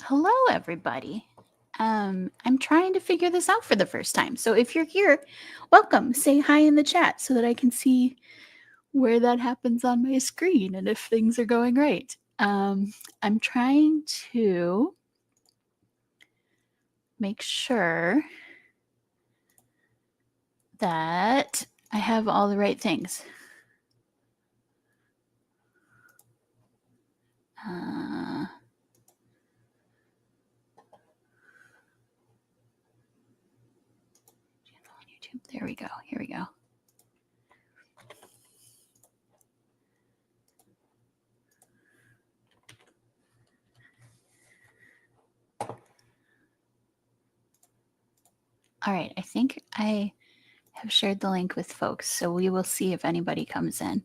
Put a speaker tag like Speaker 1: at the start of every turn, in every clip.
Speaker 1: Hello, everybody. I'm trying to figure this out for the first time. So if you're here, welcome. Say hi in the chat so that I can see where that happens on my screen and if things are going right. I'm trying to make sure that I have all the right things. There we go. Here we go. All right. I think I have shared the link with folks, so we will see if anybody comes in.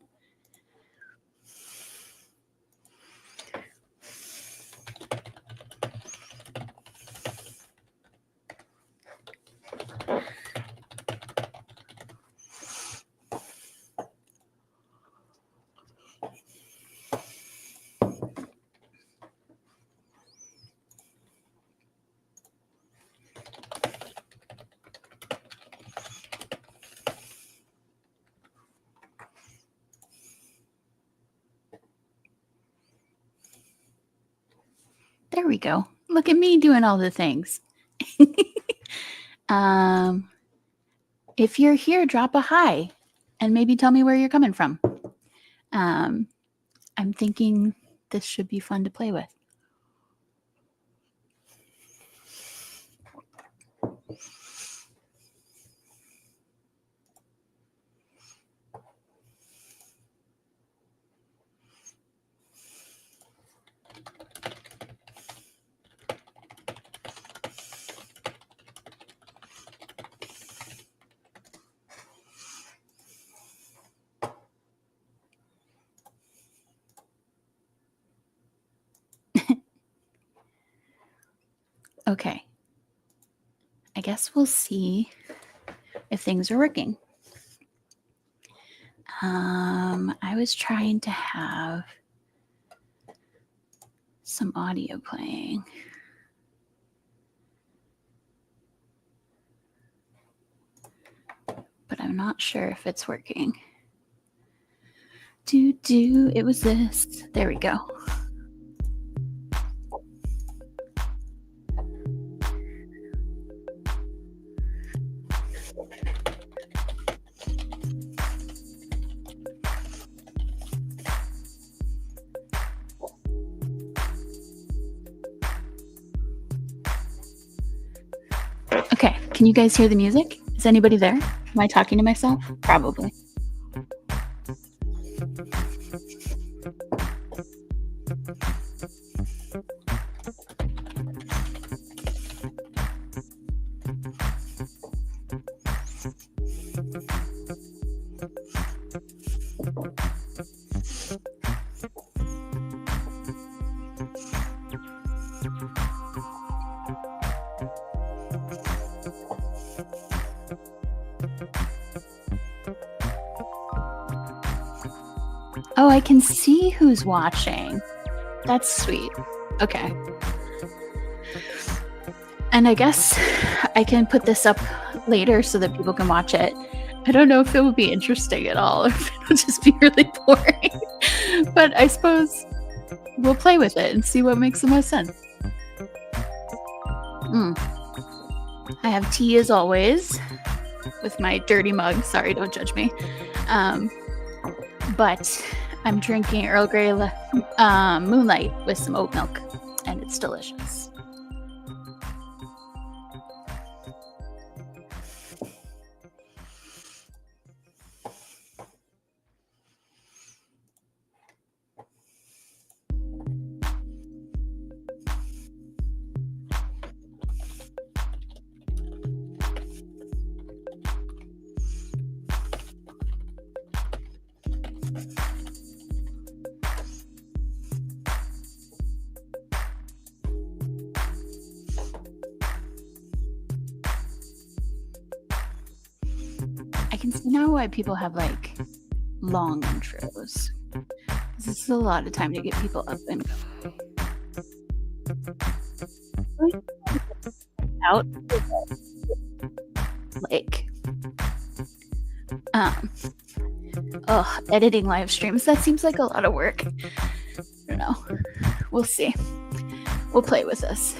Speaker 1: There we go. Look at me doing all the things. If you're here, drop a hi and maybe tell me where you're coming from. I'm thinking this should be fun to play with. Okay. I guess we'll see if things are working. I was trying to have some audio playing. But I'm not sure if it's working. It was this. There we go. Okay, can you guys hear the music? Is anybody there? Am I talking to myself? Probably. Oh, I can see who's watching. That's sweet. Okay. And I guess I can put this up later so that people can watch it. I don't know if it will be interesting at all or if it'll just be really boring. But I suppose we'll play with it and see what makes the most sense. I have tea as always with my dirty mug. Sorry, don't judge me. But I'm drinking Earl Grey Moonlight with some oat milk, and it's delicious. I can see now why people have like long intros. This is a lot of time to get people up and going. out like editing live streams. That seems like a lot of work. I don't know. We'll see. We'll play with this.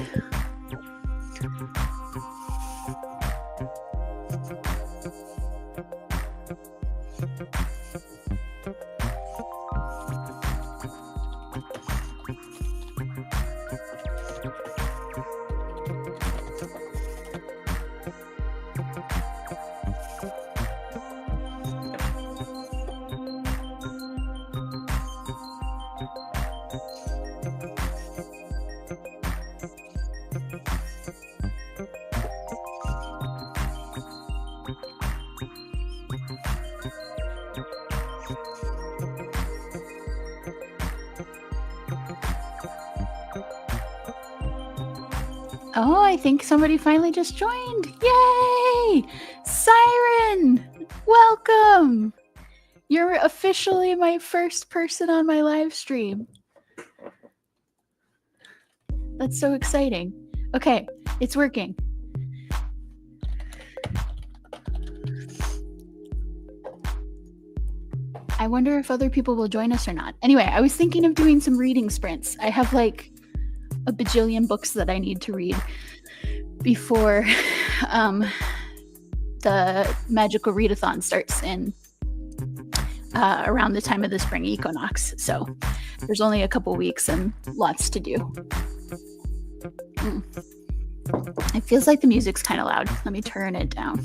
Speaker 1: Oh, I think somebody finally just joined. Yay! Siren! Welcome! You're officially my first person on my live stream. That's so exciting. Okay, it's working. I wonder if other people will join us or not. Anyway, I was thinking of doing some reading sprints. I have like a bajillion books that I need to read before the magical readathon starts in around the time of the spring equinox. So there's only a couple weeks and lots to do. It feels like the music's kind of loud. Let me turn it down.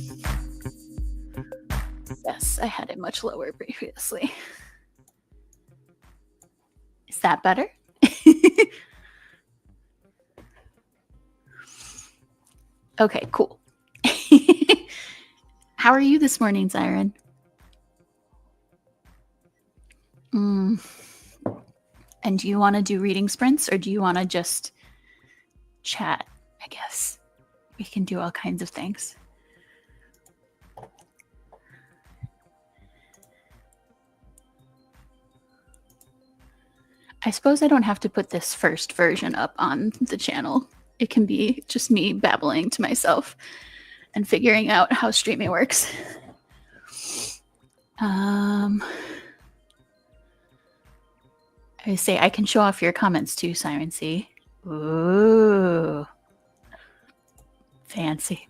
Speaker 1: Yes, I had it much lower previously. Is that better? Okay, cool. How are you this morning, Siren? And do you want to do reading sprints or do you want to just chat? I guess we can do all kinds of things. I suppose I don't have to put this first version up on the channel. It can be just me babbling to myself and figuring out how streaming works. I say I can show off your comments too, Siren C. Ooh. Fancy.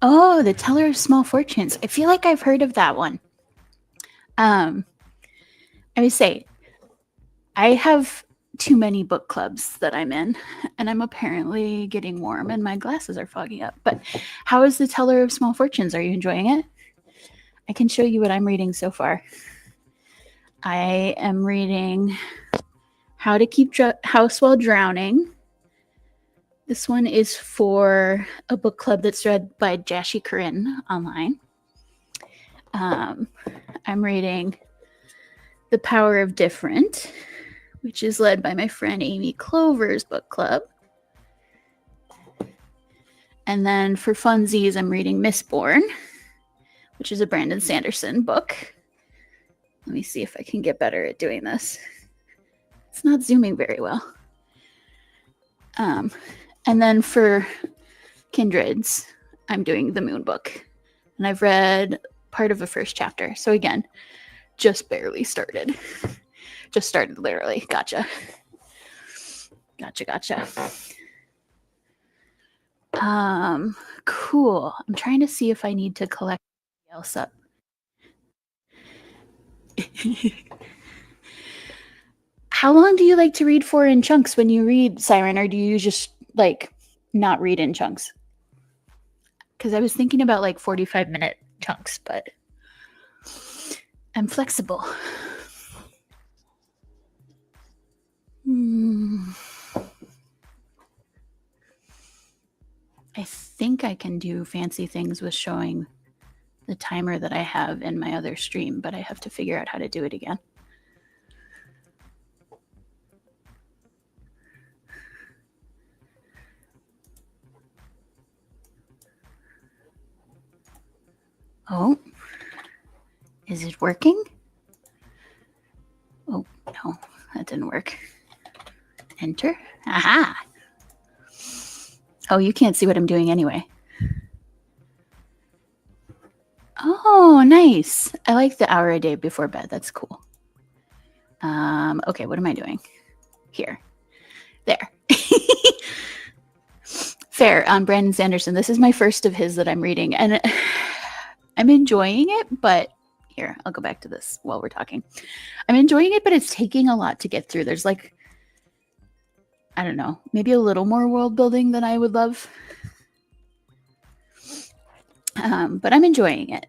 Speaker 1: Oh, The Teller of Small Fortunes. I feel like I've heard of that one. I would say I have too many book clubs that I'm in, and I'm apparently getting warm and my glasses are fogging up. But how is The Teller of Small Fortunes? Are you enjoying it? I can show you what I'm reading so far. I am reading How to Keep House While Drowning. This one is for a book club that's read by Jashi Corinne online. I'm reading The Power of Different, which is led by my friend Amy Clover's book club. And then for funsies, I'm reading Mistborn, which is a Brandon Sanderson book. Let me see if I can get better at doing this. It's not zooming very well. And then for kindreds, I'm doing the Moon book. And I've read part of the first chapter. So again, just barely started. Just started literally. Gotcha. Cool. I'm trying to see if I need to collect else up. How long do you like to read for in chunks when you read, Siren, or do you just like not read in chunks? Because I was thinking about like 45-minute chunks, but I'm flexible. I think I can do fancy things with showing the timer that I have in my other stream, but I have to figure out how to do it again. Oh, is it working? Oh, no, that didn't work. Enter. Aha. Oh, you can't see what I'm doing anyway. Oh, nice. I like the hour a day before bed. That's cool. Okay, what am I doing? Here. There. Fair. Brandon Sanderson. This is my first of his that I'm reading, and I'm enjoying it, but here, I'll go back to this while we're talking. I'm enjoying it, but it's taking a lot to get through. There's like, I don't know, maybe a little more world building than I would love. But I'm enjoying it.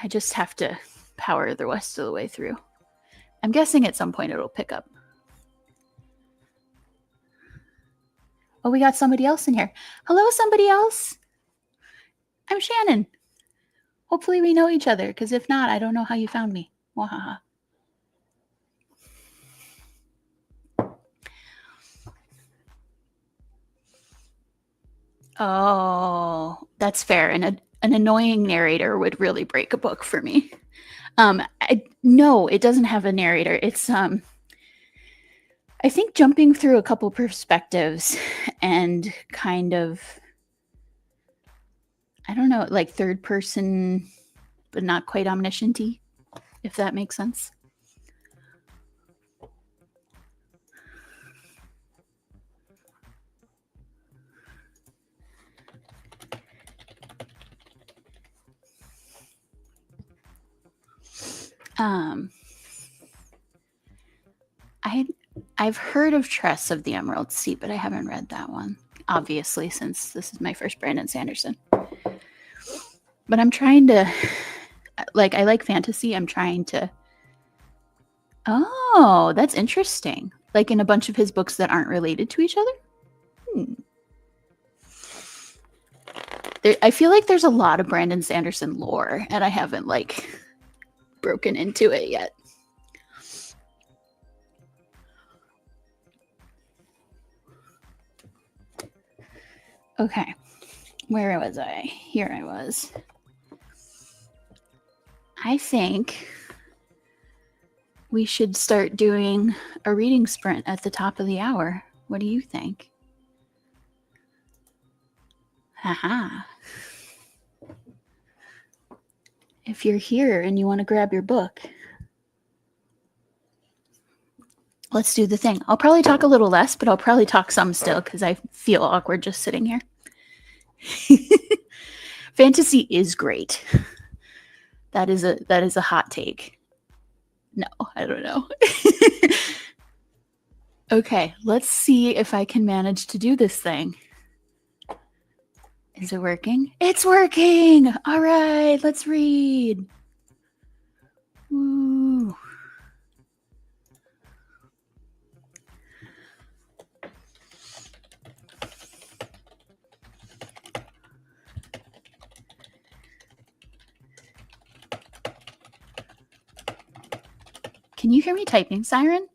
Speaker 1: I just have to power the rest of the way through. I'm guessing at some point it'll pick up. Oh, we got somebody else in here. Hello, somebody else. I'm Shannon. Hopefully we know each other, because if not, I don't know how you found me. Wahaha. Oh, that's fair. And an annoying narrator would really break a book for me. No, it doesn't have a narrator. It's I think jumping through a couple perspectives and kind of, I don't know, like third person, but not quite omniscient-y, if that makes sense. I've heard of Tress of the Emerald Sea, but I haven't read that one, obviously, since this is my first Brandon Sanderson. But I'm trying to, like, I like fantasy. I'm trying to, oh, that's interesting. Like in a bunch of his books that aren't related to each other? I feel like there's a lot of Brandon Sanderson lore, and I haven't, like, broken into it yet. Okay, where was I? Here I was. I think we should start doing a reading sprint at the top of the hour. What do you think? Haha. If you're here and you want to grab your book, let's do the thing. I'll probably talk a little less, but I'll probably talk some still because I feel awkward just sitting here. Fantasy is great. That is a hot take. No, I don't know. Okay, let's see if I can manage to do this thing. Is it working? It's working! All right, let's read. Woo. Can you hear me typing, Siren?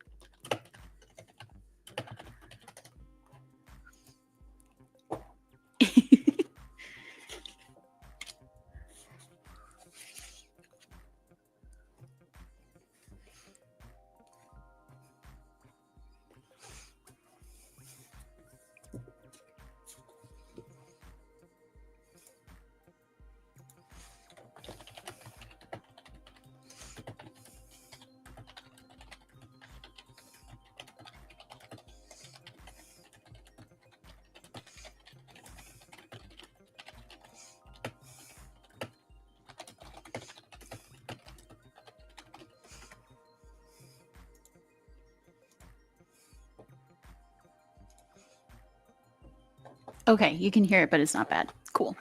Speaker 1: Okay, you can hear it, but it's not bad. Cool.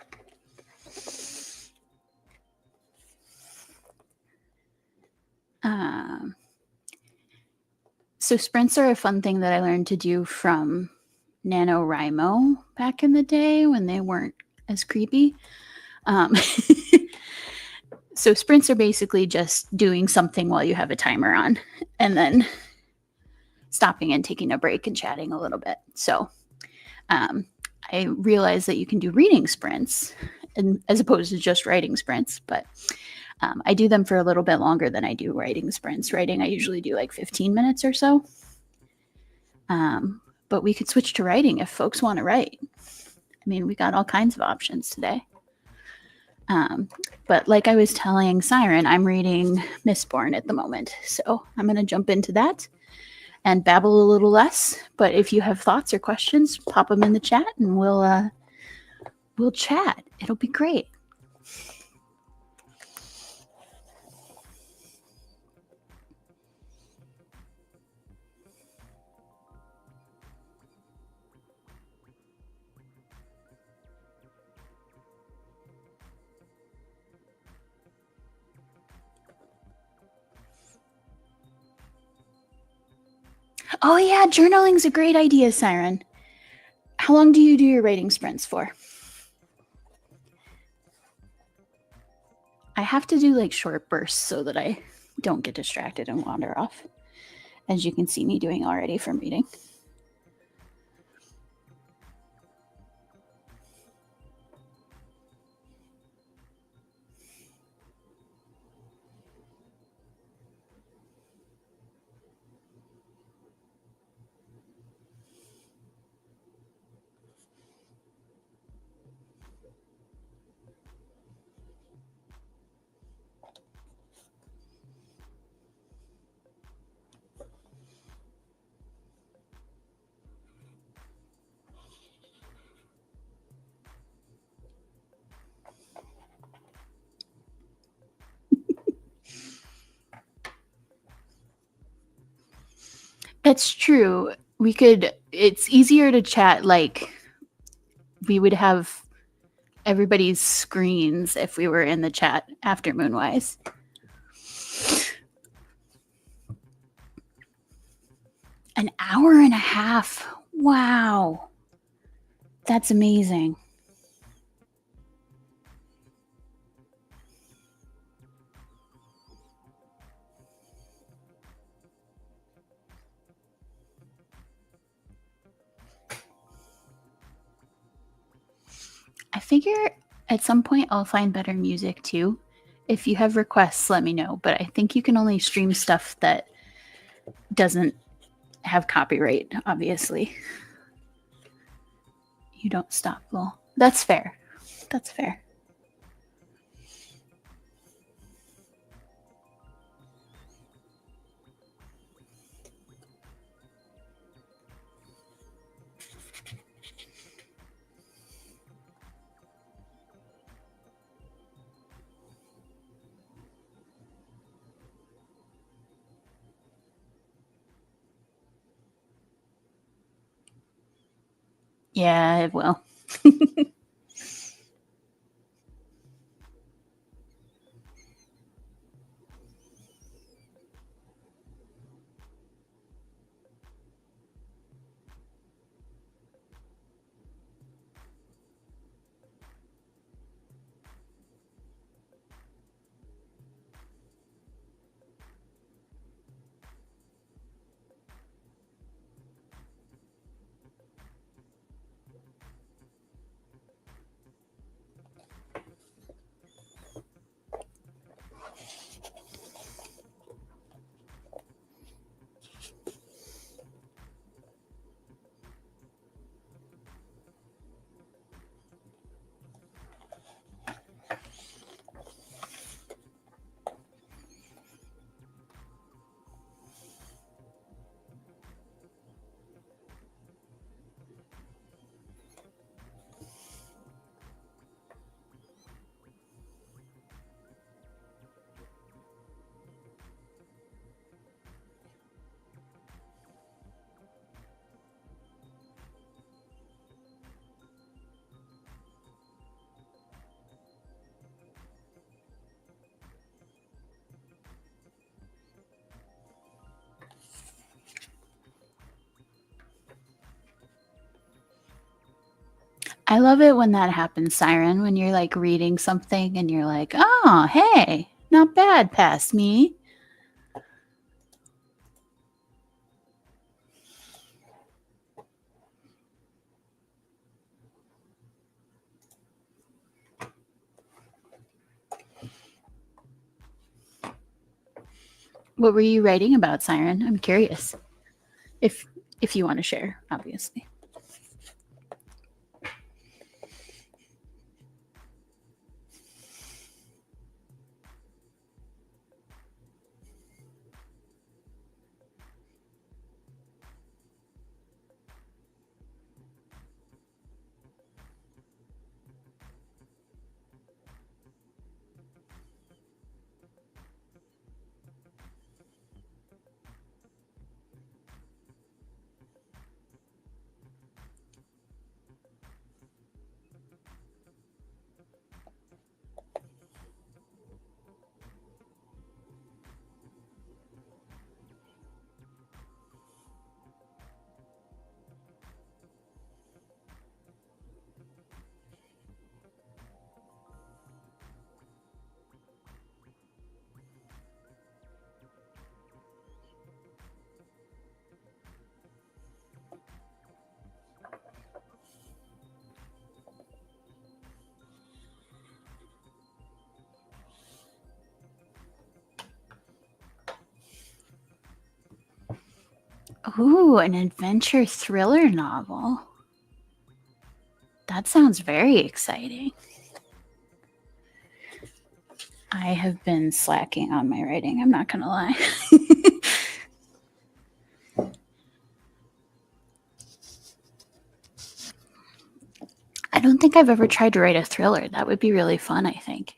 Speaker 1: Um, so sprints are a fun thing that I learned to do from NaNoWriMo back in the day when they weren't as creepy. So sprints are basically just doing something while you have a timer on and then stopping and taking a break and chatting a little bit. So I realized that you can do reading sprints and, as opposed to just writing sprints, but I do them for a little bit longer than I do writing sprints. Writing, I usually do like 15 minutes or so. But we could switch to writing if folks want to write. I mean, we got all kinds of options today. But like I was telling Siren, I'm reading Mistborn at the moment. So I'm going to jump into that and babble a little less. But if you have thoughts or questions, pop them in the chat and we'll chat. It'll be great. Oh yeah, journaling's a great idea, Siren. How long do you do your writing sprints for? I have to do like short bursts so that I don't get distracted and wander off, as you can see me doing already from reading. It's true. It's easier to chat like we would have everybody's screens if we were in the chat after Moonwise. An hour and a half. Wow. That's amazing. I figure at some point I'll find better music too. If you have requests, let me know. But I think you can only stream stuff that doesn't have copyright, obviously. You don't stop, Lol. That's fair. That's fair. Yeah, it will. I love it when that happens, Siren, when you're like reading something and you're like, oh, hey, not bad past me. What were you writing about, Siren? I'm curious. If you want to share, obviously. Ooh, an adventure thriller novel. That sounds very exciting. I have been slacking on my writing, I'm not going to lie. I don't think I've ever tried to write a thriller. That would be really fun, I think.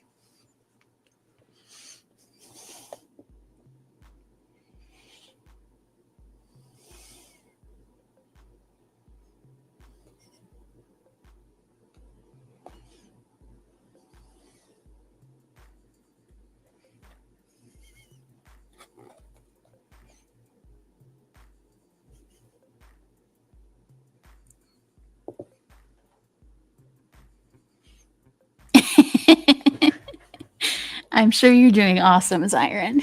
Speaker 1: I'm sure you're doing awesome, Zyron.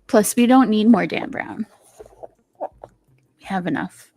Speaker 1: Plus, we don't need more Dan Brown. We have enough.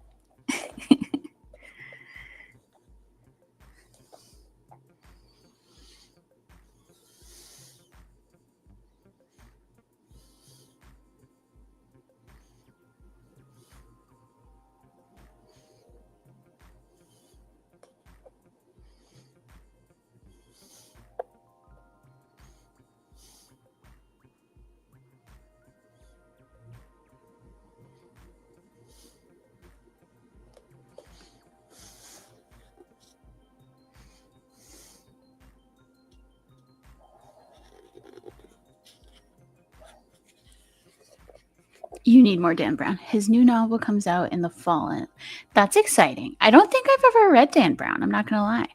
Speaker 1: You need more Dan Brown. His new novel comes out in the fall, and that's exciting. I don't think I've ever read Dan Brown. I'm not going to lie.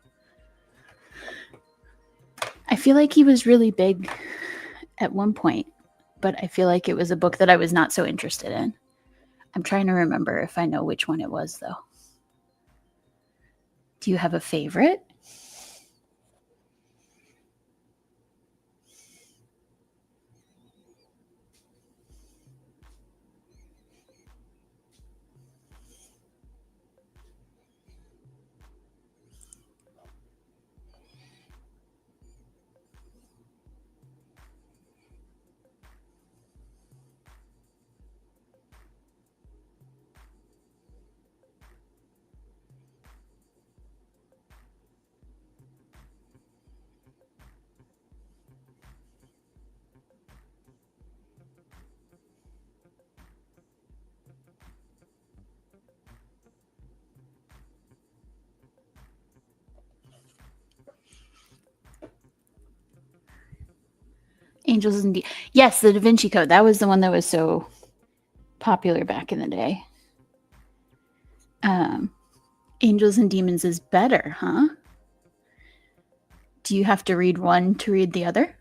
Speaker 1: I feel like he was really big at one point, but I feel like it was a book that I was not so interested in. I'm trying to remember if I know which one it was, though. Do you have a favorite? Angels and yes, the Da Vinci Code. That was the one that was so popular back in the day. Angels and Demons is better, huh? Do you have to read one to read the other?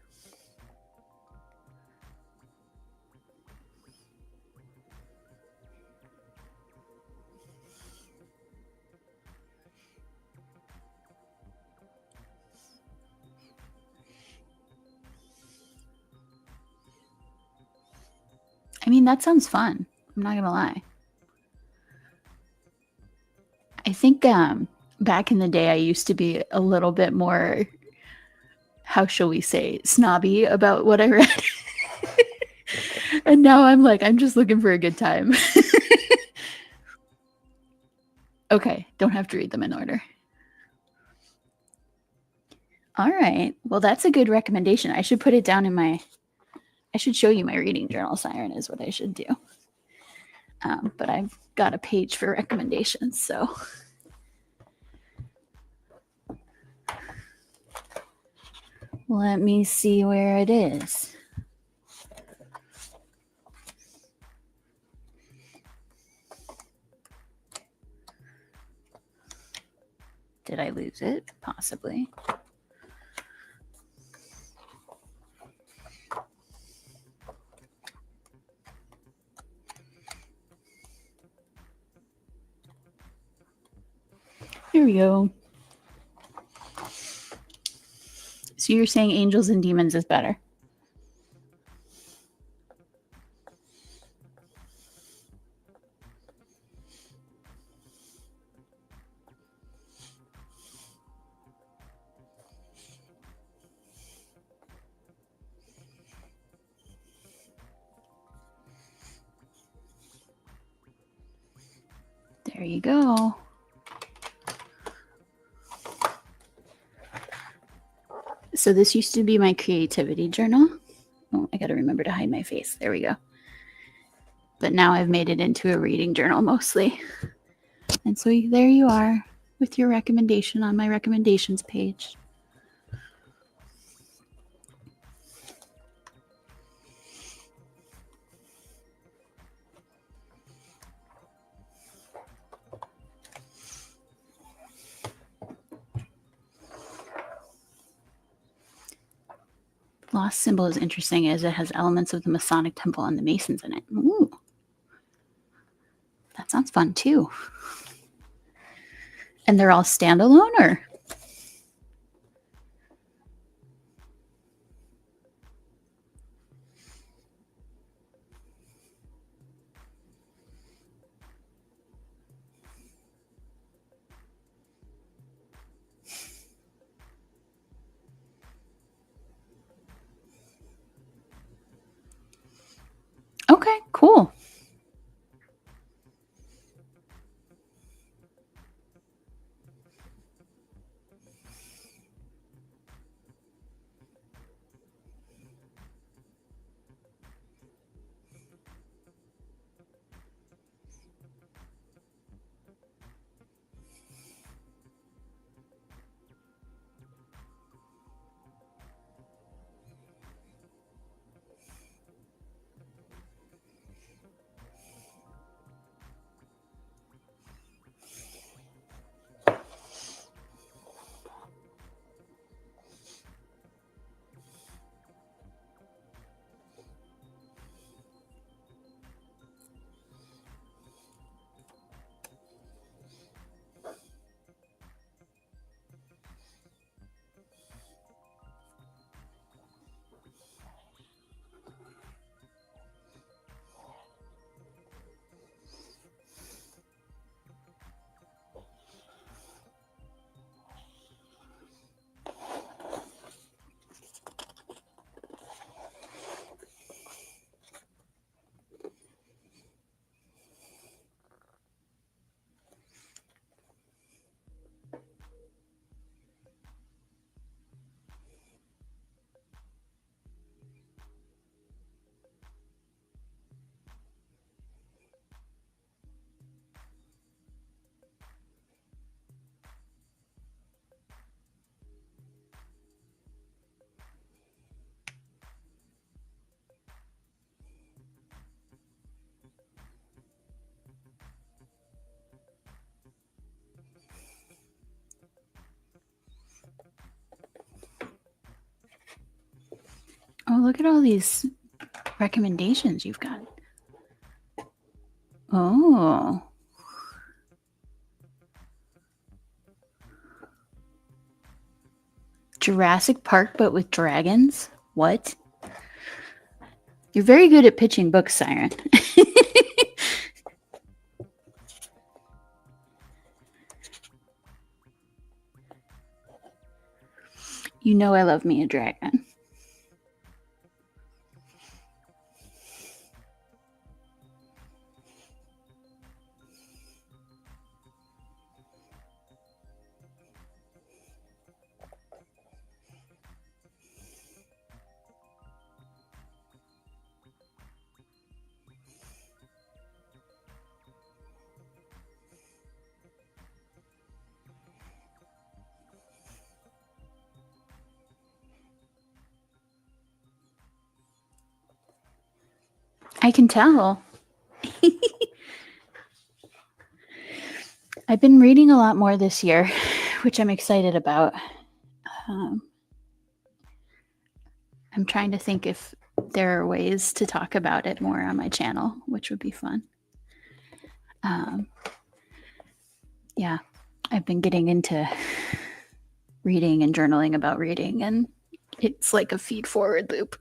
Speaker 1: I mean, that sounds fun. I'm not going to lie. I think back in the day, I used to be a little bit more, how shall we say, snobby about what I read. And now I'm like, I'm just looking for a good time. Okay, don't have to read them in order. All right. Well, that's a good recommendation. I should put it down in my, I should show you my reading journal, Siren, is what I should do. But I've got a page for recommendations, so. Let me see where it is. Did I lose it? Possibly. Here we go. So you're saying Angels and Demons is better? There you go. So this used to be my creativity journal. Oh, I got to remember to hide my face. There we go. But now I've made it into a reading journal mostly. And so there you are with your recommendation on my recommendations page. Lost symbol is interesting as it has elements of the Masonic Temple and the Masons in it. Ooh. That sounds fun too. And they're all standalone, or? Okay, cool. Oh, look at all these recommendations you've got. Oh. Jurassic Park, but with dragons? What? You're very good at pitching books, Siren. You know I love me a dragon. I can tell. I've been reading a lot more this year, which I'm excited about. I'm trying to think if there are ways to talk about it more on my channel, which would be fun. Yeah, I've been getting into reading and journaling about reading, and it's like a feed forward loop.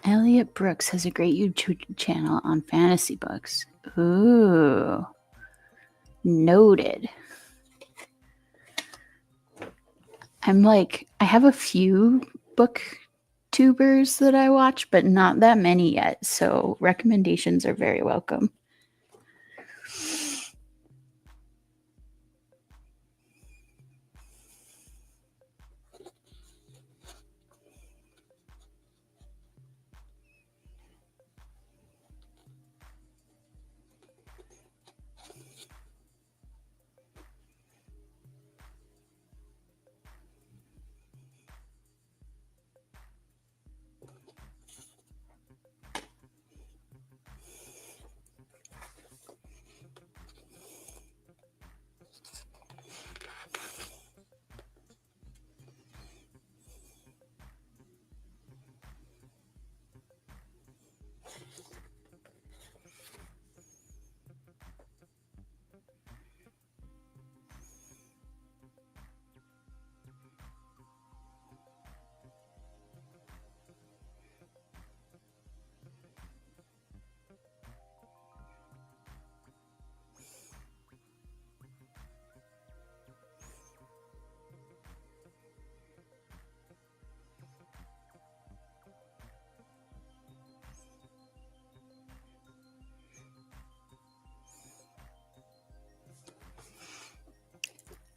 Speaker 1: Elliot Brooks has a great YouTube channel on fantasy books. Ooh. Noted. I have a few booktubers that I watch, but not that many yet. So recommendations are very welcome.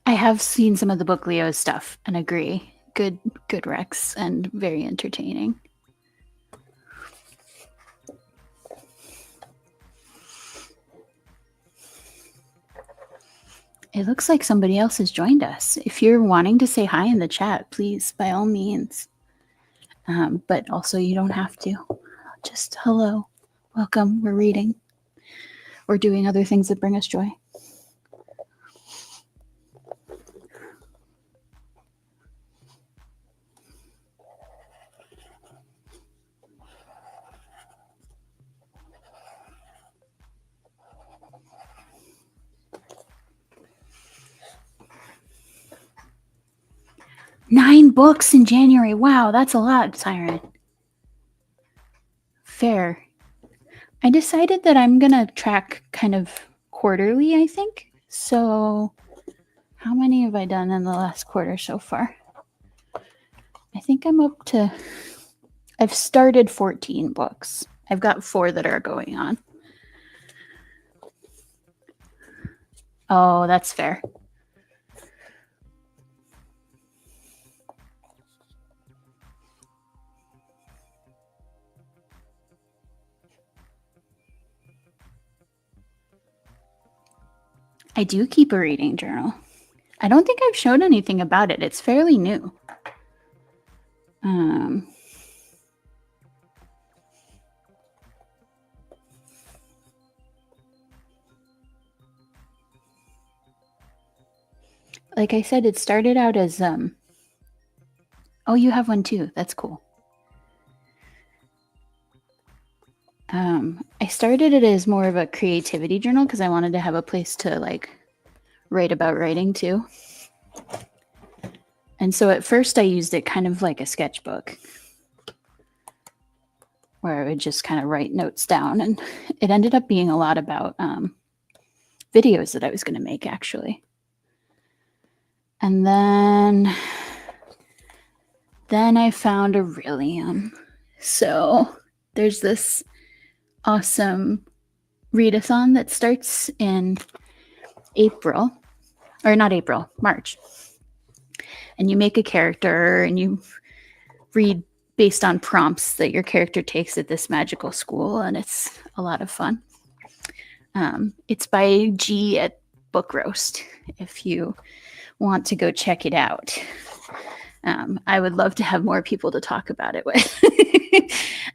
Speaker 1: I have seen some of the Book Leo stuff and agree. Good Rex and very entertaining. It looks like somebody else has joined us. If you're wanting to say hi in the chat, please, by all means. But also, you don't have to. Just hello, welcome. We're reading. We're doing other things that bring us joy. Nine books in January. Wow, that's a lot, Siren. Fair. I decided that I'm going to track kind of quarterly, I think. So How many have I done in the last quarter so far? I think I'm up to, I've started 14 books. I've got 4 that are going on. Oh, that's fair. I do keep a reading journal. I don't think I've shown anything about it. It's fairly new. Like I said, it started out as oh, you have one too. That's cool. I started it as more of a creativity journal because I wanted to have a place to like write about writing too. And so at first I used it kind of like a sketchbook where I would just kind of write notes down, and it ended up being a lot about videos that I was going to make actually. And then I found Aurelium. So there's this awesome readathon that starts in April, or not April, March. And you make a character and you read based on prompts that your character takes at this magical school, and it's a lot of fun. It's by G at Book Roast if you want to go check it out. I would love to have more people to talk about it with.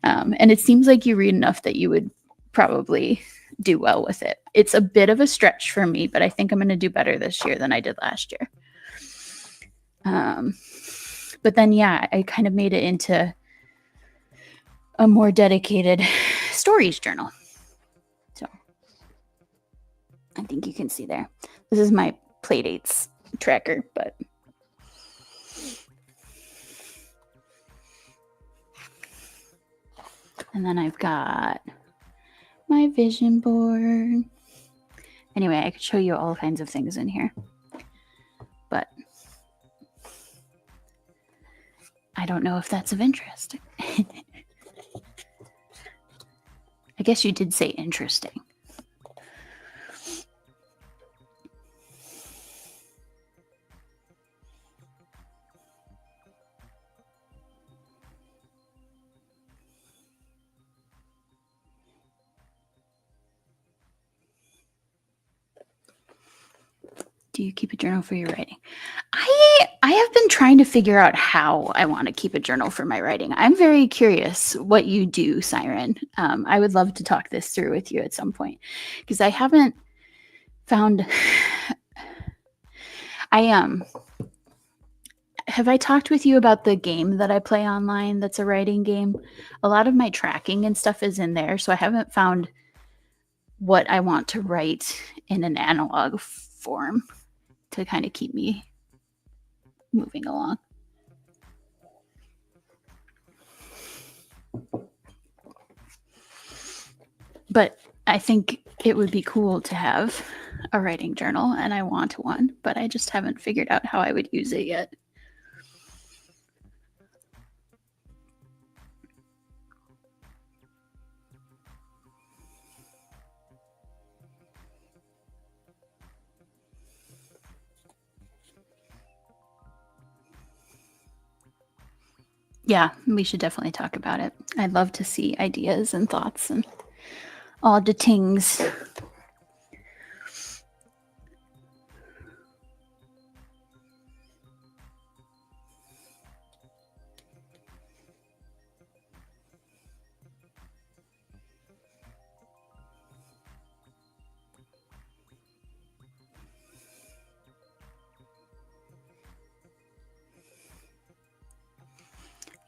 Speaker 1: And it seems like you read enough that you would probably do well with it. It's a bit of a stretch for me, but I think I'm going to do better this year than I did last year. But then, yeah, I kind of made it into a more dedicated stories journal. So I think you can see there. This is my playdates tracker, but and then I've got my vision board. Anyway, I could show you all kinds of things in here, but I don't know if that's of interest. I guess you did say interesting. Do you keep a journal for your writing? I have been trying to figure out how I want to keep a journal for my writing. I'm very curious what you do, Siren. I would love to talk this through with you at some point because I haven't found. Have I talked with you about the game that I play online that's a writing game? A lot of my tracking and stuff is in there, so I haven't found what I want to write in an analog form to kind of keep me moving along. But I think it would be cool to have a writing journal, and I want one, but I just haven't figured out how I would use it yet. Yeah, we should definitely talk about it. I'd love to see ideas and thoughts and all the things.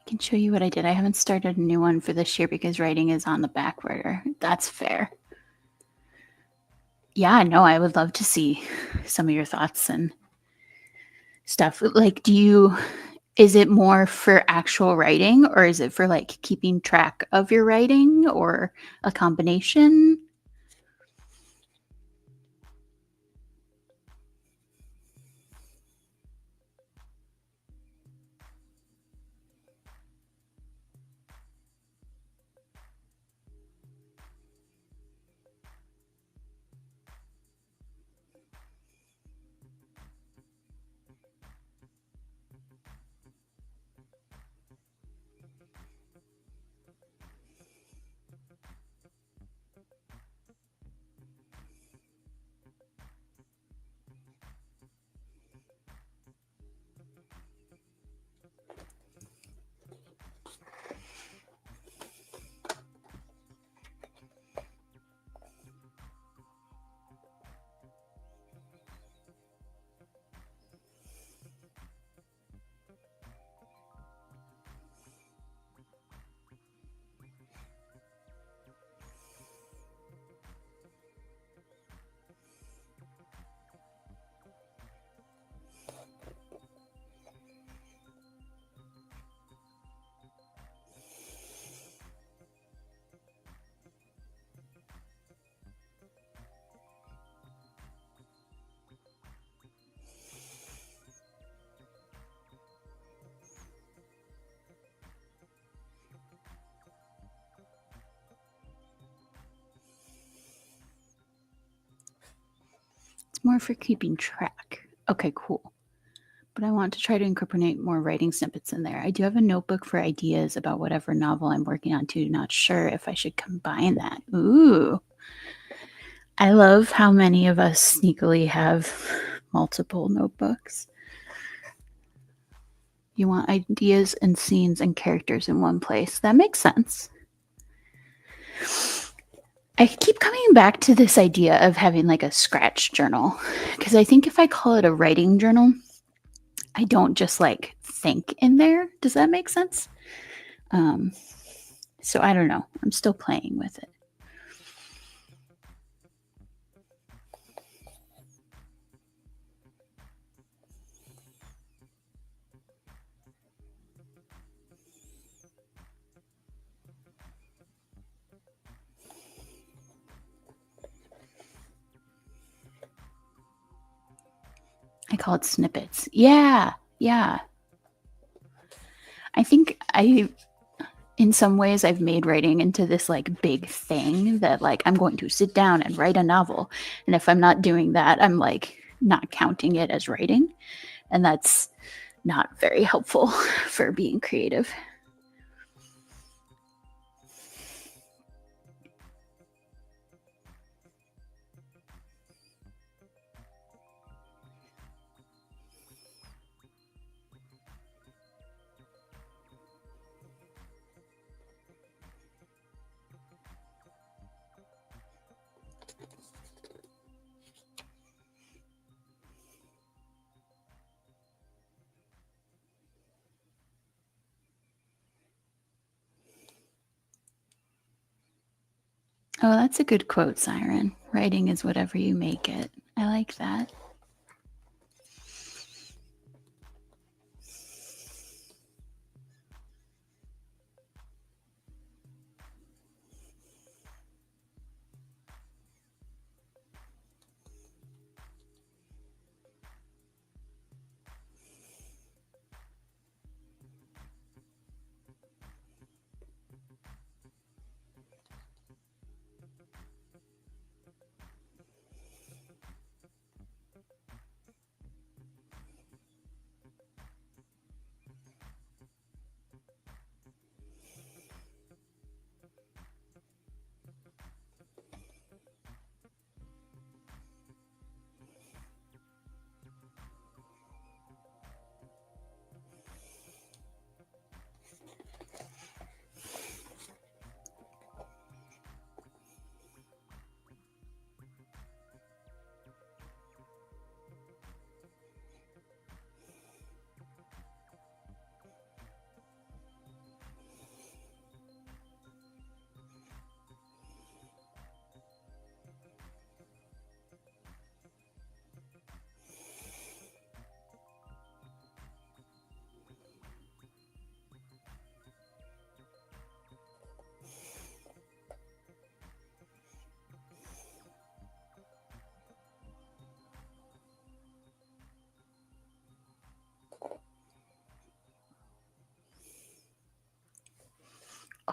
Speaker 1: I can show you what I did. I haven't started a new one for this year because writing is on the back order. That's fair. Yeah, no, I would love to see some of your thoughts and stuff. Like, is it more for actual writing or is it for like keeping track of your writing or a combination? It's more for keeping track. Okay, cool. But I want to try to incorporate more writing snippets in there. I do have a notebook for ideas about whatever novel I'm working on too. Not sure if I should combine that. Ooh. I love how many of us sneakily have multiple notebooks. You want ideas and scenes and characters in one place. That makes sense. I keep coming back to this idea of having like a scratch journal because I think if I call it a writing journal, I don't just like think in there. Does that make sense? So I don't know. I'm still playing with it. I call it snippets. Yeah. I think in some ways I've made writing into this like big thing that like I'm going to sit down and write a novel. And if I'm not doing that, I'm like not counting it as writing. And that's not very helpful for being creative. Oh, that's a good quote, Siren. Writing is whatever you make it. I like that.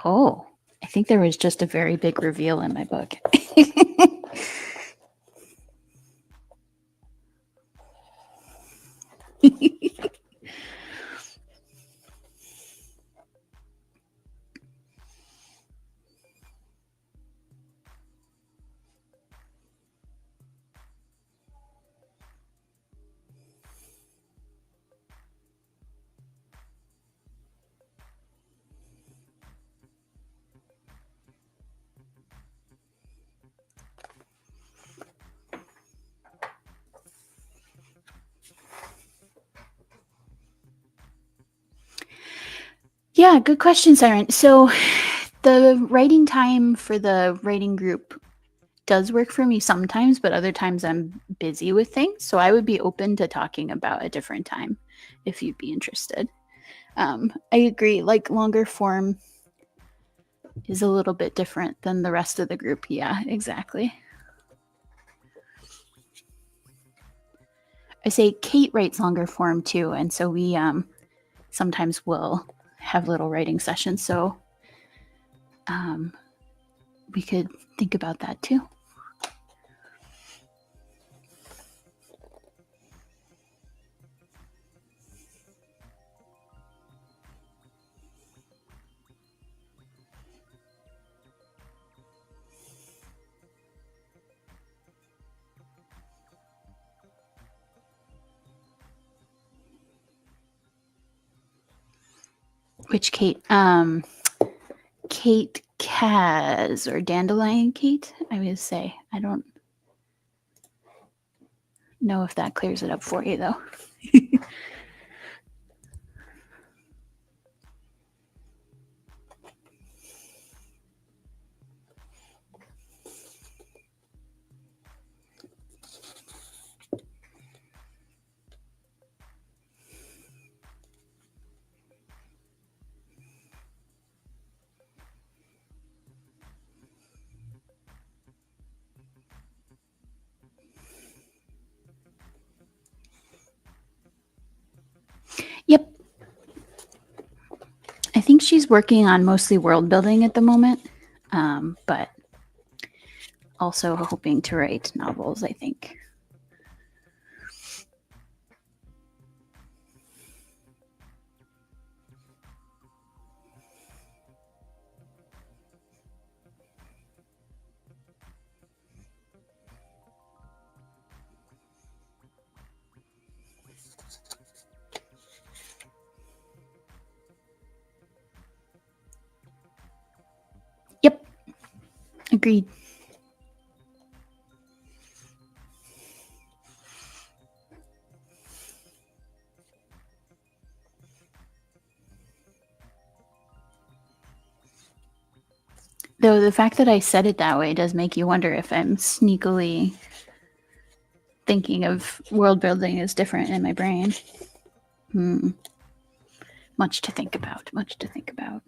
Speaker 1: Oh, I think there was just a very big reveal in my book. Yeah, good question, Siren. So the writing time for the writing group does work for me sometimes, but other times I'm busy with things. So I would be open to talking about a different time if you'd be interested. I agree. Like longer form is a little bit different than the rest of the group. Yeah, exactly. I say Kate writes longer form too, and so we sometimes will have little writing sessions. So we could think about that too. Which Kate? Kate Kaz or Dandelion Kate, I would say. I don't know if that clears it up for you, though. Yep. I think she's working on mostly world building at the moment, but also hoping to write novels, I think. Yep. Agreed. Though the fact that I said it that way does make you wonder if I'm sneakily thinking of world building as different in my brain. Much to think about. Much to think about.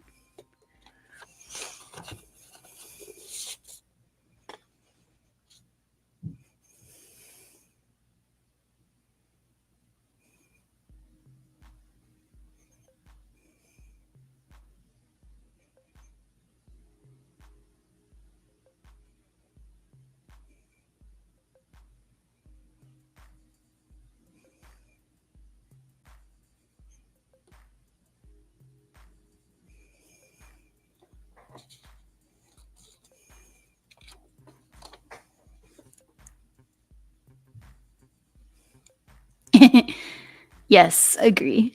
Speaker 1: Yes, agree.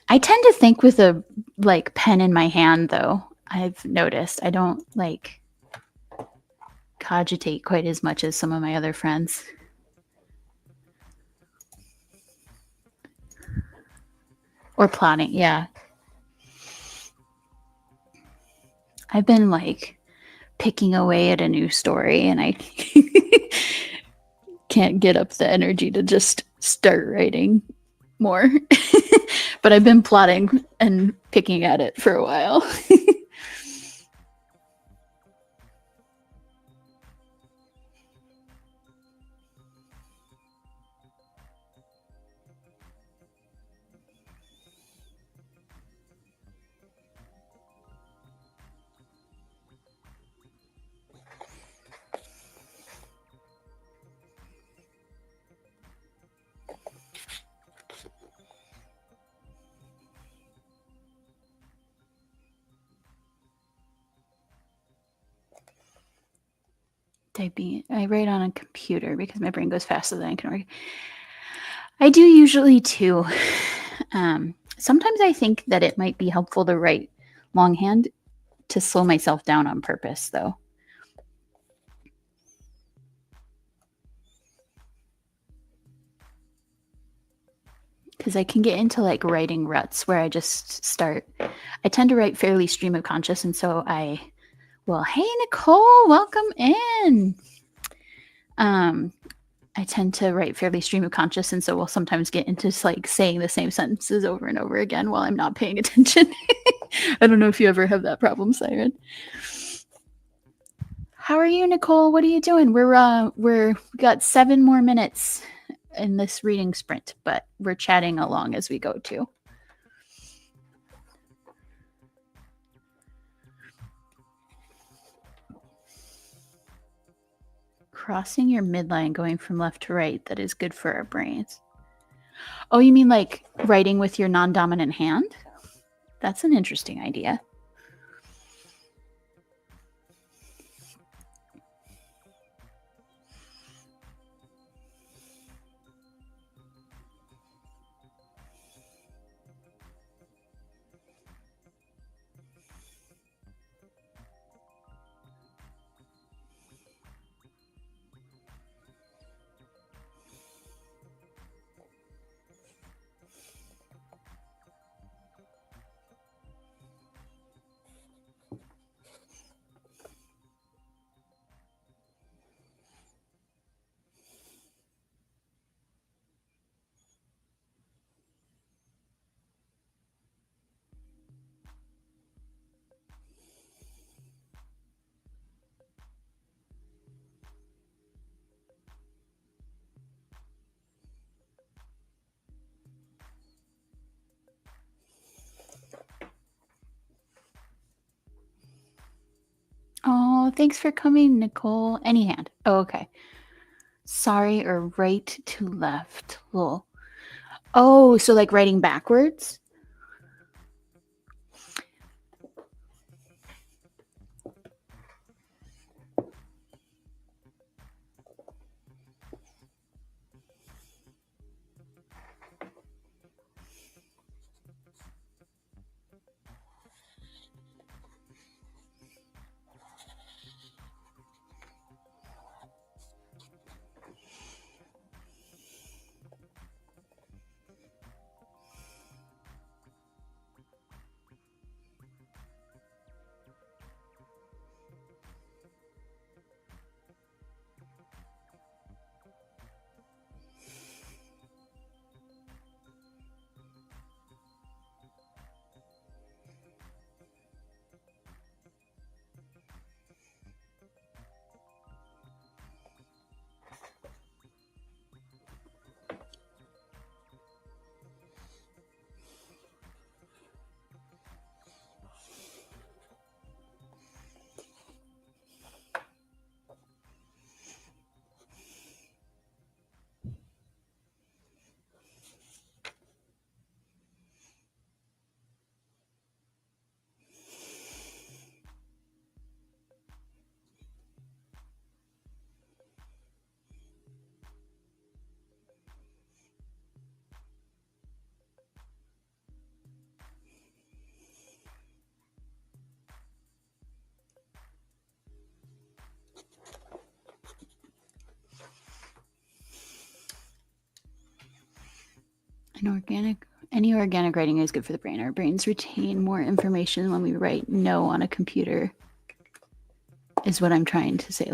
Speaker 1: I tend to think with a pen in my hand, though. I've noticed I don't cogitate quite as much as some of my other friends. Or plotting, yeah. I've been picking away at a new story, and I can't get up the energy to just start writing more. But I've been plotting and picking at it for a while. Typing. I write on a computer because my brain goes faster than I can work. I do usually too. Sometimes I think that it might be helpful to write longhand to slow myself down on purpose, though. Because I can get into writing ruts where I just start. I tend to write fairly stream of conscious, and so hey, Nicole, welcome in. I tend to write fairly stream of conscious, and so we'll sometimes get into saying the same sentences over and over again while I'm not paying attention. I don't know if you ever have that problem, Siren. How are you, Nicole? What are you doing? We got 7 more minutes in this reading sprint, but we're chatting along as we go too. Crossing your midline, going from left to right, that is good for our brains. Oh, you mean writing with your non-dominant hand? That's an interesting idea. Oh, thanks for coming, Nicole. Any hand. Oh, okay. Sorry, or right to left. Lol. Oh, so like writing backwards? Any organic writing is good for the brain. Our brains retain more information when we write no on a computer, is what I'm trying to say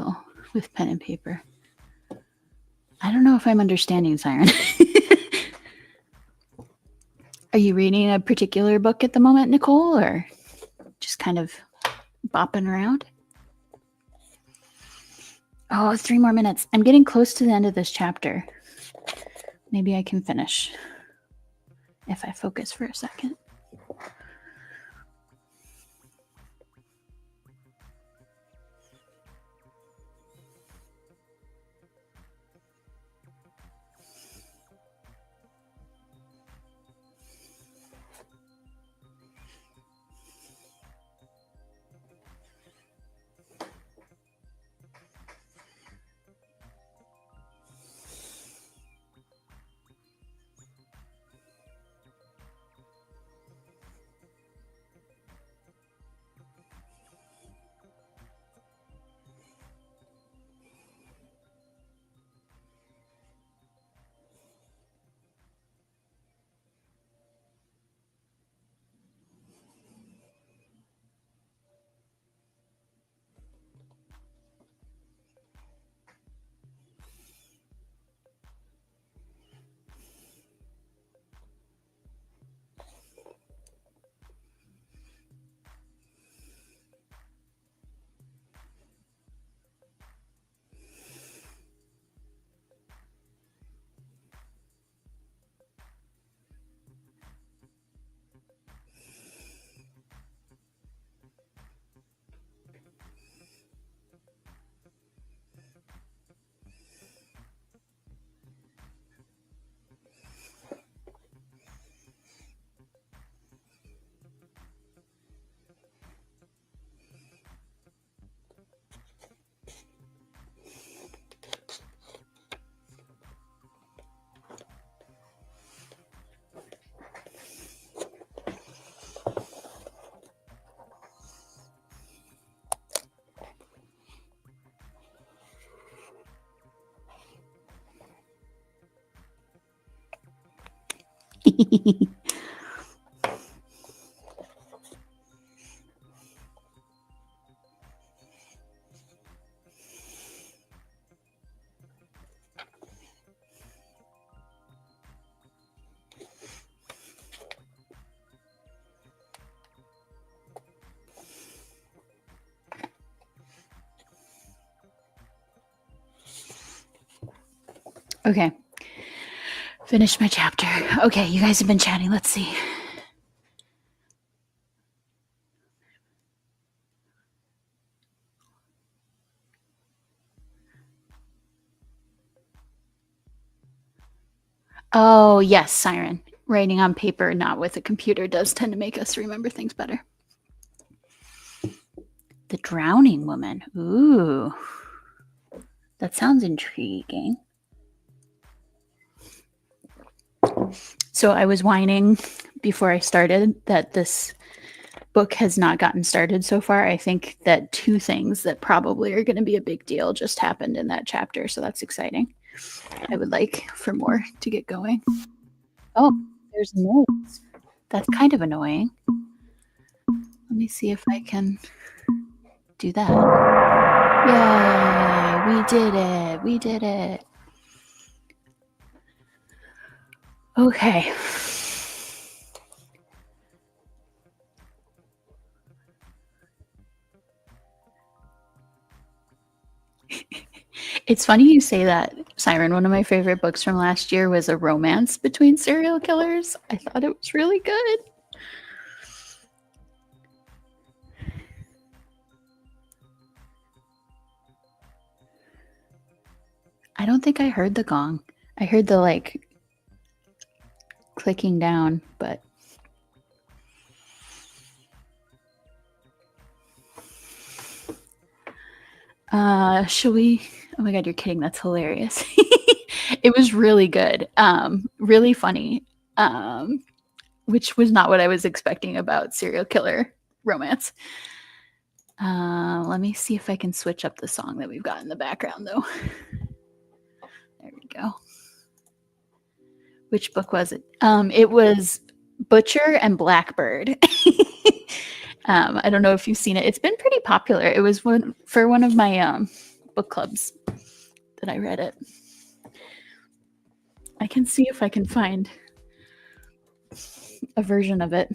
Speaker 1: with pen and paper. I don't know if I'm understanding, Siren. Are you reading a particular book at the moment, Nicole, or just kind of bopping around? Oh, 3 more minutes. I'm getting close to the end of this chapter. Maybe I can finish if I focus for a second. Okay. Finished my chapter. Okay, you guys have been chatting. Let's see. Oh, yes, Siren. Writing on paper, not with a computer, does tend to make us remember things better. The Drowning Woman. Ooh. That sounds intriguing. So I was whining before I started that this book has not gotten started so far. I think that two things that probably are going to be a big deal just happened in that chapter, so that's exciting. I would like for more to get going. Oh, there's noise. That's kind of annoying. Let me see if I can do that. Yay, we did it. We did it. Okay. It's funny you say that, Siren. One of my favorite books from last year was a romance between serial killers. I thought it was really good. I don't think I heard the gong. I heard the like clicking down, but should we? Oh my god, you're kidding. That's hilarious. It was really good. Really funny. Which was not what I was expecting about serial killer romance. Let me see if I can switch up the song that we've got in the background though. There we go. Which book was it? It was Butcher and Blackbird. I don't know if you've seen it. It's been pretty popular. It was for one of my book clubs that I read it. I can see if I can find a version of it.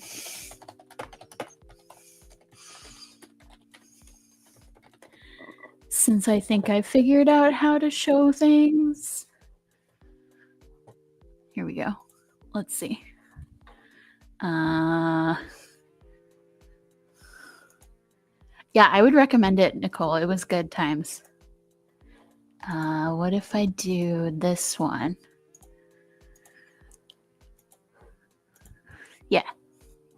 Speaker 1: Since I think I figured out how to show things. Here we go. Let's see. Yeah, I would recommend it, Nicole. It was good times. What if I do this one? Yeah.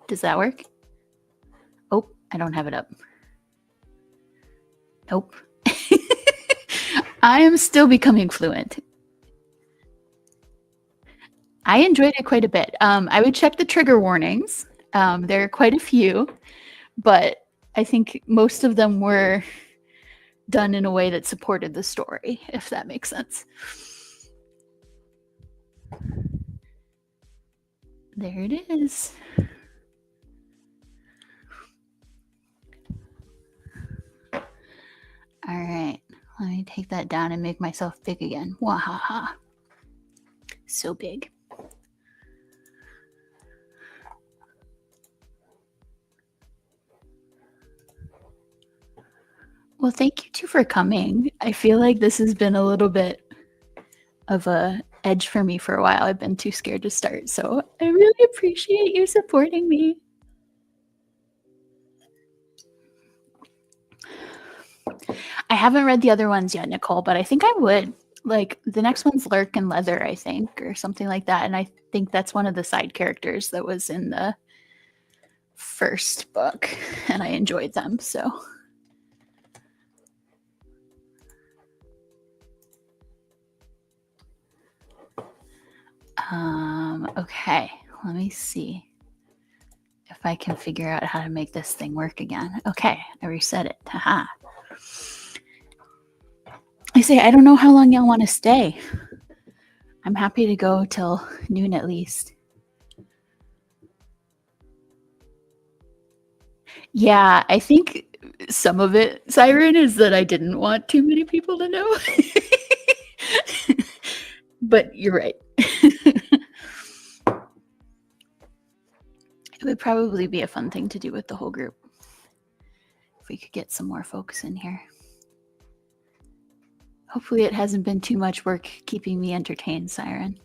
Speaker 1: Does that work? Oh, I don't have it up. Nope. I am still becoming fluent. I enjoyed it quite a bit. I would check the trigger warnings. There are quite a few, but I think most of them were done in a way that supported the story, if that makes sense. There it is. All right, let me take that down and make myself big again. Wahaha. So big. Well, thank you two for coming. I feel like this has been a little bit of a edge for me for a while. I've been too scared to start, so I really appreciate you supporting me. I haven't read the other ones yet, Nicole, but I think I would. Like the next one's Lurk and Leather, I think, or something like that. And I think that's one of the side characters that was in the first book, and I enjoyed them. So okay, let me see if I can figure out how to make this thing work again. Okay, I reset it. Haha. I say, I don't know how long y'all want to stay. I'm happy to go till noon at least. Yeah, I think some of it, Siren, is that I didn't want too many people to know. But you're right. It would probably be a fun thing to do with the whole group. If we could get some more folks in here. Hopefully it hasn't been too much work keeping me entertained, Siren.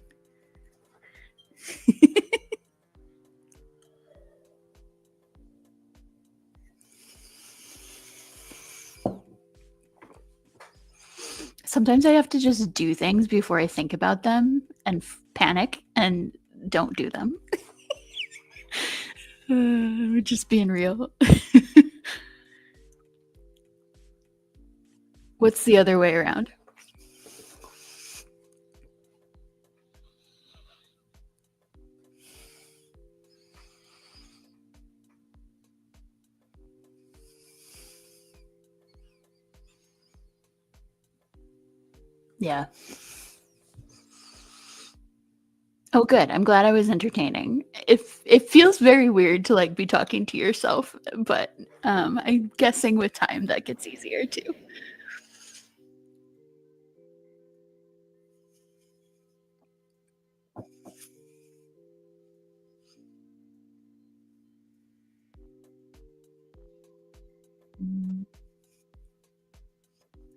Speaker 1: Sometimes I have to just do things before I think about them and panic and don't do them. We're just being real. What's the other way around? Yeah. Oh, good. I'm glad I was entertaining. It feels very weird to like be talking to yourself, but I'm guessing with time that gets easier too. Mm,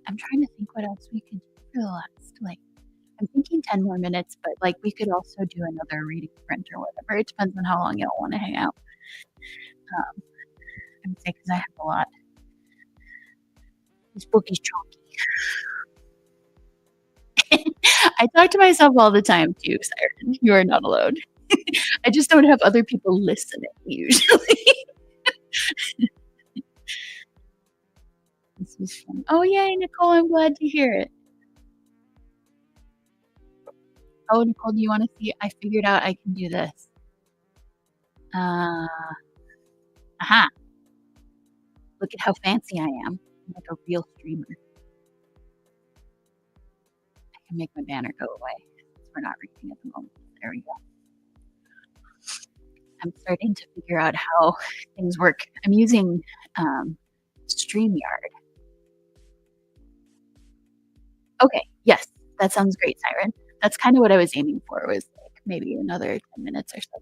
Speaker 1: I'm trying to think what else we could do for the last like I'm thinking 10 more minutes, but like we could also do another reading sprint or whatever. It depends on how long y'all want to hang out. Um, I would say because I have a lot. This book is chalky. I talk to myself all the time too, Siren. You are not alone. I just don't have other people listening usually. This was fun. Oh, yay, Nicole, I'm glad to hear it. Oh, Nicole, do you want to see? I figured out I can do this. Uh, aha. Look at how fancy I am. I'm like a real streamer. I can make my banner go away. We're not reading at the moment. There we go. I'm starting to figure out how things work. I'm using StreamYard. Okay, yes, that sounds great, Siren. That's kind of what I was aiming for, was like maybe another 10 minutes or so.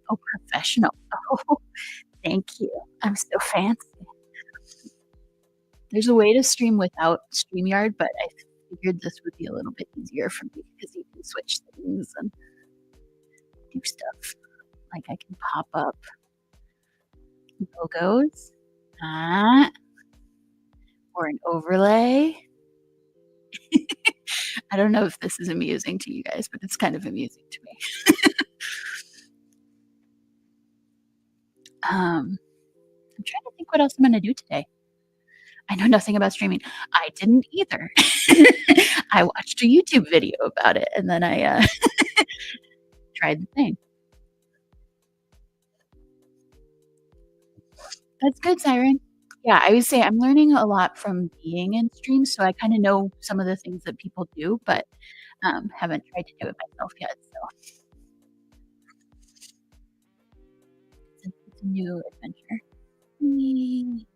Speaker 1: Oh, professional. Oh, thank you. I'm so fancy. There's a way to stream without StreamYard, but I figured this would be a little bit easier for me because you can switch things and do stuff. Like I can pop up logos, or an overlay. I don't know if this is amusing to you guys, but it's kind of amusing to me. I'm trying to think what else I'm going to do today. I know nothing about streaming. I didn't either. I watched a YouTube video about it and then I tried the thing. That's good, Siren. Yeah, I would say I'm learning a lot from being in streams, so I kind of know some of the things that people do, but haven't tried to do it myself yet. So it's a new adventure. Yay.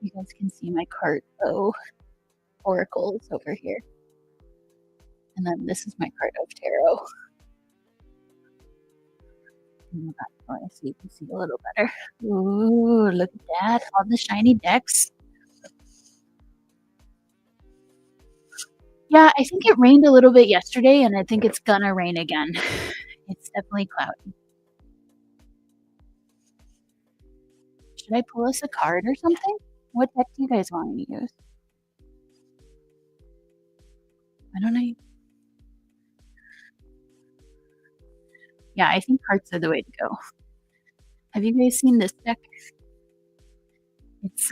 Speaker 1: You guys can see my cart of oracles over here. And then this is my cart of tarot. So you can see a little better. Ooh, look at that. All the shiny decks. Yeah, I think it rained a little bit yesterday, and I think it's gonna rain again. It's definitely cloudy. Should I pull us a card or something? What deck do you guys want me to use? I don't know. Yeah, I think cards are the way to go. Have you guys seen this deck? It's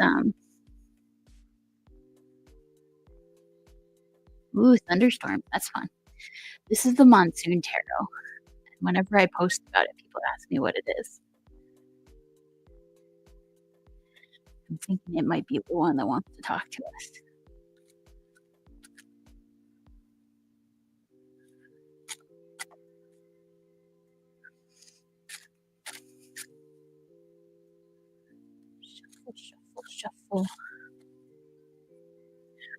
Speaker 1: ooh, thunderstorm. That's fun. This is the monsoon tarot. Whenever I post about it, people ask me what it is. I'm thinking it might be the one that wants to talk to us. Shuffle, shuffle.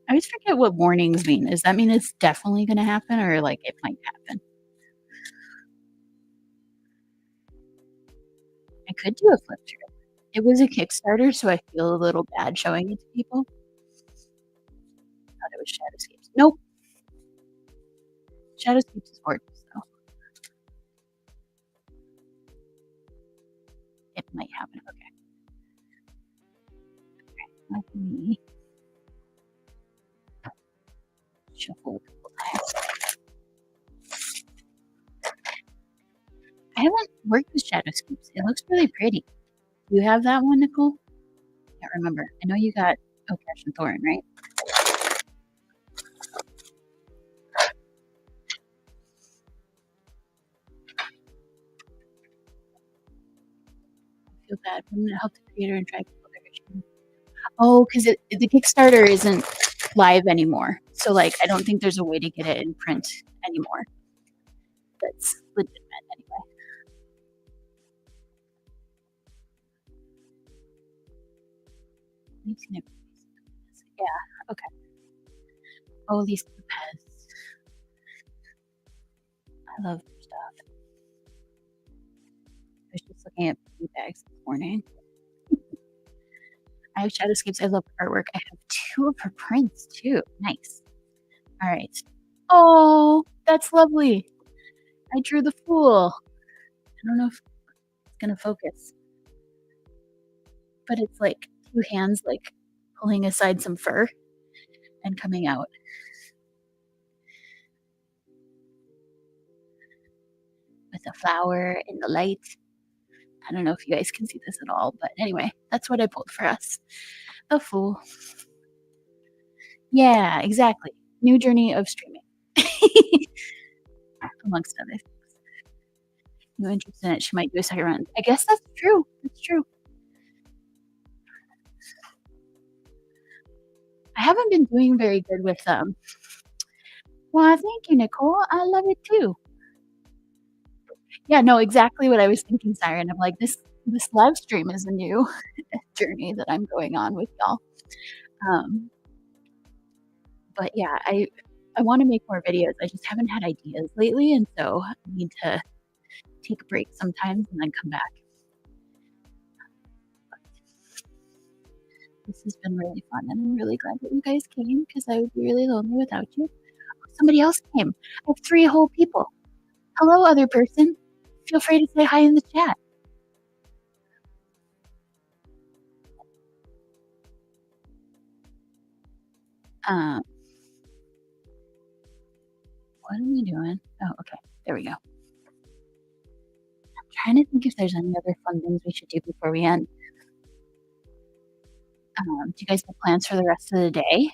Speaker 1: I always forget what warnings mean. Does that mean it's definitely going to happen or like it might happen? I could do a flip through. It was a Kickstarter, so I feel a little bad showing it to people. Thought it was Shadowscapes. Nope. Shadowscapes is gorgeous, though. It might happen. Okay. Let me shuffle a couple times. I haven't worked with shadow scoops. It looks really pretty. Do you have that one, Nicole? Can't remember. I know you got Cash and Thorn, right? I feel bad. I'm gonna help the creator and try people version. Oh, because the Kickstarter isn't live anymore. So like I don't think there's a way to get it in print anymore. That's legitimate anyway. Yeah, okay. Oh, these pets. I love their stuff. I was just looking at piggy bags this morning. I have Shadowscapes. I love artwork. I have 2 of her prints too. Nice. All right. Oh, that's lovely. I drew the fool. I don't know if it's gonna focus, but it's like 2 hands like pulling aside some fur and coming out. With a flower in the light. I don't know if you guys can see this at all, but anyway, that's what I pulled for us. The Fool. Yeah, exactly. New journey of streaming. Amongst other things. No interest in it, she might do a second run. I guess that's true. That's true. I haven't been doing very good with them. Well, thank you, Nicole. I love it too. Yeah, no, exactly what I was thinking, Siren. I'm like, this live stream is a new journey that I'm going on with y'all. But yeah, I want to make more videos. I just haven't had ideas lately, and so I need to take a break sometimes and then come back. But this has been really fun, and I'm really glad that you guys came because I would be really lonely without you. Somebody else came. I have 3 whole people. Hello, other person. Feel free to say hi in the chat. What am I doing? Oh, okay. There we go. I'm trying to think if there's any other fun things we should do before we end. Do you guys have plans for the rest of the day?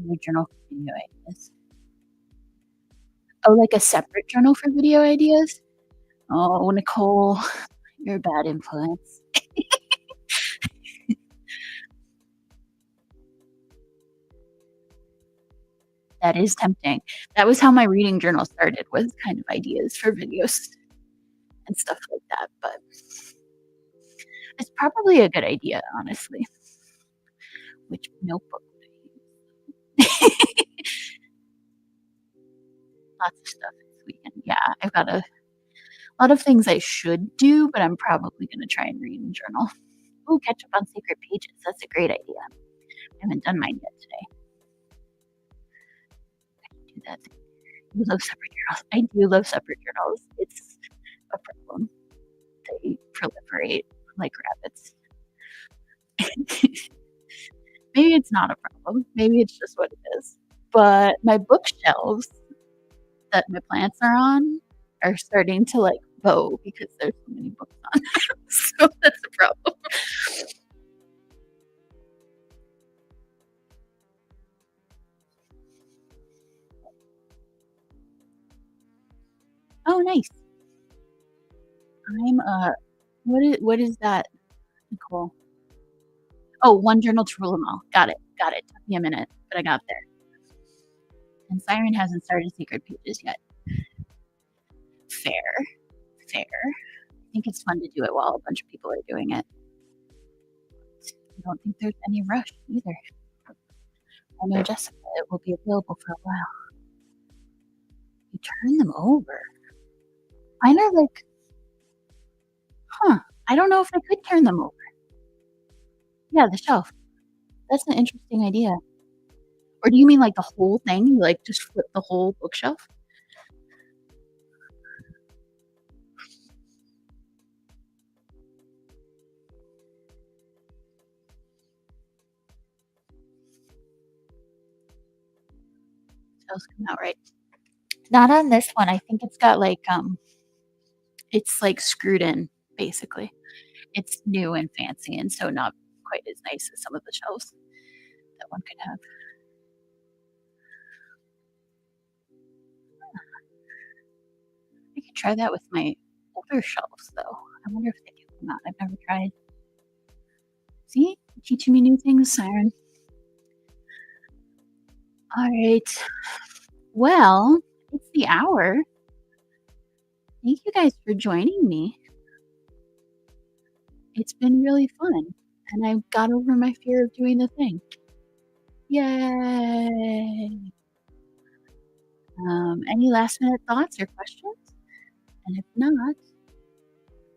Speaker 1: Your journal for video ideas. Oh, like a separate journal for video ideas? Oh, Nicole, you're a bad influence. That is tempting. That was how my reading journal started, was kind of ideas for videos and stuff like that, but it's probably a good idea, honestly. Which notebook would I use? Lots of stuff this weekend. Yeah, I've got a lot of things I should do, but I'm probably gonna try and read and journal. Ooh, catch up on secret pages. That's a great idea. I haven't done mine yet today. I can do that. You love separate journals. I do love separate journals. It's a problem. They proliferate like rabbits. Maybe it's not a problem. Maybe it's just what it is. But my bookshelves that my plants are on are starting to like bow because there's so many books on. So that's a problem. Oh, nice. I'm what is that, Nicole? Oh, one journal to rule them all. Got it. Got it. Took me a minute, but I got there. And Siren hasn't started secret pages yet. Fair. Fair. I think it's fun to do it while a bunch of people are doing it. I don't think there's any rush either. I know Jessica, it will be available for a while. You turn them over. Mine are like, I don't know if I could turn them over. Yeah, the shelf. That's an interesting idea. Or do you mean like the whole thing? You like just flip the whole bookshelf? shells come out right. Not on this one. I think it's got like it's like screwed in basically. It's new and fancy and so not quite as nice as some of the shelves that one could have. I could try that with my older shelves though. I wonder if they do come out. I've never tried. See? Teaching me new things, Siren. All right. Well, it's the hour. Thank you guys for joining me. It's been really fun, and I got over my fear of doing the thing. Yay! Any last minute thoughts or questions? And if not,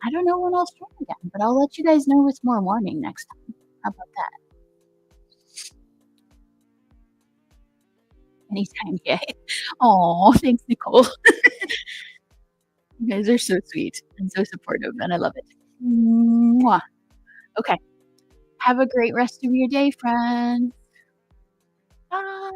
Speaker 1: I don't know when I'll stream again, but I'll let you guys know with more warning next time. How about that? Anytime, yay. Oh, thanks, Nicole. You guys are so sweet and so supportive, and I love it. Mwah. Okay. Have a great rest of your day, friends. Bye.